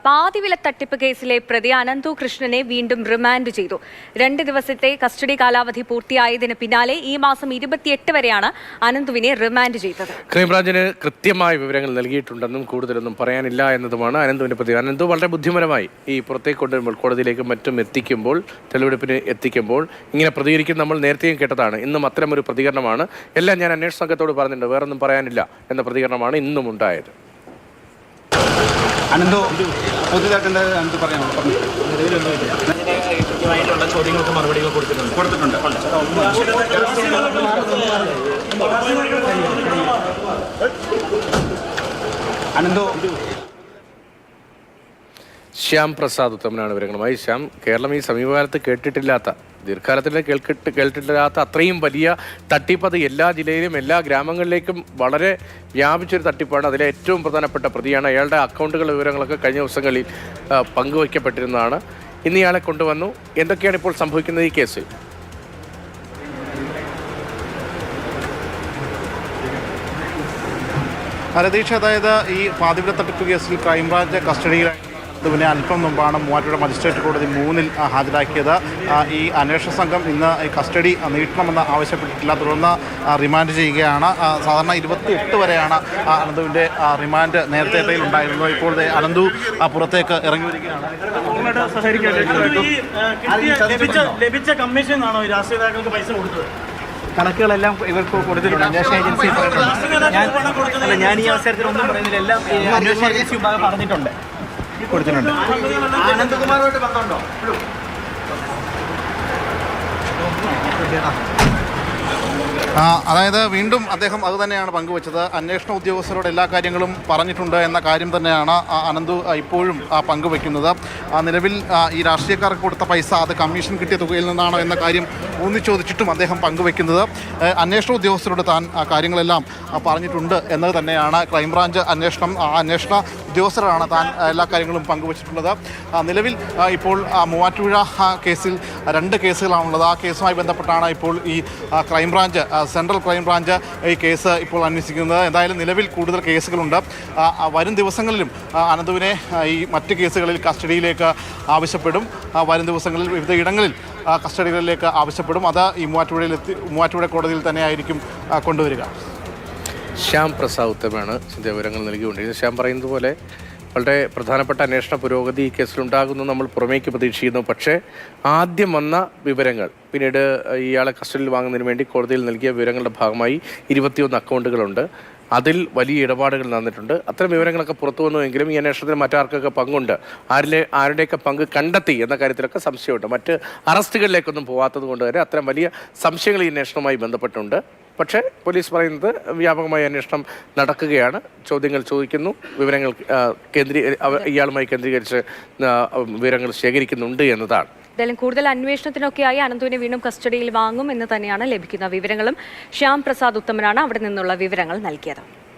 പാതിവില തട്ടിപ്പ് കേസിലെ പ്രതി അനന്തു കൃഷ്ണനെ വീണ്ടും റിമാൻഡ് ചെയ്തു. 2 ദിവസത്തെ കസ്റ്റഡി കാലാവധി പൂർത്തിയായതിന് പിന്നാലെ ഈ മാസം 28 വരെയാണ് അനന്തുവിനെ റിമാൻഡ് ചെയ്തത്. ക്രൈംബ്രാഞ്ചിന് കൃത്യമായ വിവരങ്ങൾ നൽകിയിട്ടുണ്ടെന്നും കൂടുതലൊന്നും പറയാനില്ല എന്നതുമാണ് അനന്തുവിന്റെ പ്രതി. അനന്തു വളരെ ബുദ്ധിപരമായി ഈ പുറത്തേക്ക് കൊണ്ടുവരുമ്പോൾ കോടതിയിലേക്കും മറ്റും എത്തിക്കുമ്പോൾ, തെളിവെടുപ്പിന് എത്തിക്കുമ്പോൾ ഇങ്ങനെ പ്രതികരിക്കും നമ്മൾ നേരത്തെയും കേട്ടതാണ്. ഇന്നും അത്തരമൊരു പ്രതികരണമാണ്. എല്ലാം ഞാൻ അന്വേഷണ സംഘത്തോട് പറഞ്ഞിട്ടുണ്ട്, വേറൊന്നും പറയാനില്ല എന്ന പ്രതികരണമാണ് ഇന്നും ഉണ്ടായത്. അനന്തു പുതിയതായിട്ട് എന്താ അനന്ത് പറയാമോ? കൃത്യമായിട്ടുള്ള ചോദ്യങ്ങൾക്ക് മറുപടികൾ കൊടുത്തിട്ടുണ്ട്. അനന്തു ശ്യാം പ്രസാദ് ഉത്തമനാണ് വിവരങ്ങളുമായി. ശ്യാം, കേരളം ഈ സമീപകാലത്ത് ദീർഘകാലത്തിൽ കേട്ടിട്ടില്ലാത്ത അത്രയും വലിയ തട്ടിപ്പ് അത് എല്ലാ ജില്ലയിലും എല്ലാ ഗ്രാമങ്ങളിലേക്കും വളരെ വ്യാപിച്ചൊരു തട്ടിപ്പാണ്. അതിലെ ഏറ്റവും പ്രധാനപ്പെട്ട പ്രതിയാണ്. അയാളുടെ അക്കൗണ്ടുകളുടെ വിവരങ്ങളൊക്കെ കഴിഞ്ഞ ദിവസങ്ങളിൽ പങ്കുവയ്ക്കപ്പെട്ടിരുന്നതാണ്. ഇന്ന് ഇയാളെ കൊണ്ടുവന്നു. എന്തൊക്കെയാണ് ഇപ്പോൾ സംഭവിക്കുന്നത് ഈ കേസിൽ? രതീഷ്, അതായത് ഈ പാതിവില തട്ടിപ്പ് കേസിൽ ക്രൈംബ്രാഞ്ച് കസ്റ്റഡിയിലായി പിന്നെ അല്പം മുമ്പാണ് മൂവാറ്റുപുഴ മജിസ്ട്രേറ്റ് കോടതി 3-ൽ ഹാജരാക്കിയത്. ഈ അന്വേഷണ സംഘം ഇന്ന് ഈ കസ്റ്റഡി നീട്ടണമെന്ന് ആവശ്യപ്പെട്ടിട്ടില്ല, തുടർന്ന് റിമാൻഡ് ചെയ്യുകയാണ്. സാധാരണ 28 വരെയാണ് അനന്തുവിൻ്റെ റിമാൻഡ് നേരത്തെ ഉണ്ടായിരുന്നത്. ഇപ്പോൾ അനന്തു പുറത്തേക്ക് ഇറങ്ങി വരികയാണ്. ലഭിച്ച കമ്മീഷനാണോ രാഷ്ട്രീയ നേതാക്കൾക്ക് പൈസ കൊടുത്തത്? കണക്കുകളെല്ലാം ഇവർക്ക് കൊടുത്തിട്ടുണ്ട്. അന്വേഷണ ഏജൻസി ഞാൻ ഈ അവസരത്തിൽ ഒന്നും പറയുന്നില്ല, എല്ലാം അന്വേഷണ ഏജൻസി വിഭാഗം പറഞ്ഞിട്ടുണ്ട്, കൊടുത്തിട്ടുണ്ട്. അനന്തകുമാറുമായിട്ട് ബന്ധമുണ്ടോ? അതായത് വീണ്ടും അദ്ദേഹം അതുതന്നെയാണ് പങ്കുവച്ചത്. അന്വേഷണ ഉദ്യോഗസ്ഥരോട് എല്ലാ കാര്യങ്ങളും പറഞ്ഞിട്ടുണ്ട് എന്ന കാര്യം തന്നെയാണ് അനന്തു ഇപ്പോഴും പങ്കുവയ്ക്കുന്നത്. നിലവിൽ ഈ രാഷ്ട്രീയക്കാർക്ക് കൊടുത്ത പൈസ അത് കമ്മീഷൻ കിട്ടിയ തുകയിൽ നിന്നാണോ എന്ന കാര്യം ചോദിച്ചിട്ടും അദ്ദേഹം പങ്കുവയ്ക്കുന്നത്. അന്വേഷണ ഉദ്യോഗസ്ഥരോട് താൻ കാര്യങ്ങളെല്ലാം പറഞ്ഞിട്ടുണ്ട് എന്നത് തന്നെയാണ് ക്രൈംബ്രാഞ്ച് അന്വേഷണ ഉദ്യോഗസ്ഥരാണ് താൻ എല്ലാ കാര്യങ്ങളും പങ്കുവച്ചിട്ടുള്ളത്. നിലവിൽ ഇപ്പോൾ മൂവാറ്റുപുഴ കേസിൽ 2 കേസുകളാണുള്ളത്. ആ കേസുമായി ബന്ധപ്പെട്ടാണ് ഇപ്പോൾ ഈ ക്രൈംബ്രാഞ്ച് സെൻട്രൽ ക്രൈംബ്രാഞ്ച് ഈ കേസ് ഇപ്പോൾ അന്വേഷിക്കുന്നത്. എന്തായാലും നിലവിൽ കൂടുതൽ കേസുകളുണ്ട്. വരും ദിവസങ്ങളിലും അനന്തുവിനെ ഈ മറ്റ് കേസുകളിൽ കസ്റ്റഡിയിലേക്ക് ആവശ്യപ്പെടും. വരും ദിവസങ്ങളിൽ വിവിധ ഇടങ്ങളിൽ കസ്റ്റഡികളിലേക്ക് ആവശ്യപ്പെടും. അത് ഈ മൂവാറ്റുപുഴ കോടതിയിൽ തന്നെയായിരിക്കും കൊണ്ടുവരിക. ശ്യാം പ്രസാദ് ഉത്തമനാണ് വിവരങ്ങൾ നൽകിക്കൊണ്ടിരിക്കുന്നത്. ശ്യാം പറയുന്നത് പോലെ വളരെ പ്രധാനപ്പെട്ട അന്വേഷണ പുരോഗതി ഈ കേസിലുണ്ടാകുന്നു നമ്മൾ പുറമേക്ക് പ്രതീക്ഷിക്കുന്നു. പക്ഷേ ആദ്യം വന്ന വിവരങ്ങൾ പിന്നീട് ഇയാളെ കസ്റ്റഡിയിൽ വാങ്ങുന്നതിന് വേണ്ടി കോടതിയിൽ നൽകിയ വിവരങ്ങളുടെ ഭാഗമായി 21 അക്കൗണ്ടുകളുണ്ട്. അതിൽ വലിയ ഇടപാടുകൾ നടന്നിട്ടുണ്ട്. അത്തരം വിവരങ്ങളൊക്കെ പുറത്തു വന്നുവെങ്കിലും ഈ അന്വേഷണത്തിൽ മറ്റാർക്കൊക്കെ പങ്കുണ്ട്, ആരുടെയൊക്കെ പങ്ക് കണ്ടെത്തി എന്ന കാര്യത്തിലൊക്കെ സംശയമുണ്ട്. മറ്റ് അറസ്റ്റുകളിലേക്കൊന്നും പോകാത്തത് കൊണ്ട് തന്നെ അത്തരം വലിയ സംശയങ്ങൾ ഈ അന്വേഷണവുമായി ബന്ധപ്പെട്ടുണ്ട്. പക്ഷേ പോലീസ് പറയുന്നത് വ്യാപകമായ അന്വേഷണം നടക്കുകയാണ്, ചോദ്യങ്ങൾ ചോദിക്കുന്നു, വിവരങ്ങൾ ഇയാളുമായി കേന്ദ്രീകരിച്ച് വിവരങ്ങൾ ശേഖരിക്കുന്നുണ്ട് എന്നതാണ്. എന്തായാലും കൂടുതൽ അന്വേഷണത്തിനൊക്കെയായി അനന്തുവിനെ വീണ്ടും കസ്റ്റഡിയിൽ വാങ്ങും എന്ന് തന്നെയാണ് ലഭിക്കുന്ന വിവരങ്ങളും. ശ്യാം പ്രസാദ് ഉത്തമനാണ് അവിടെ നിന്നുള്ള വിവരങ്ങൾ നൽകിയത്.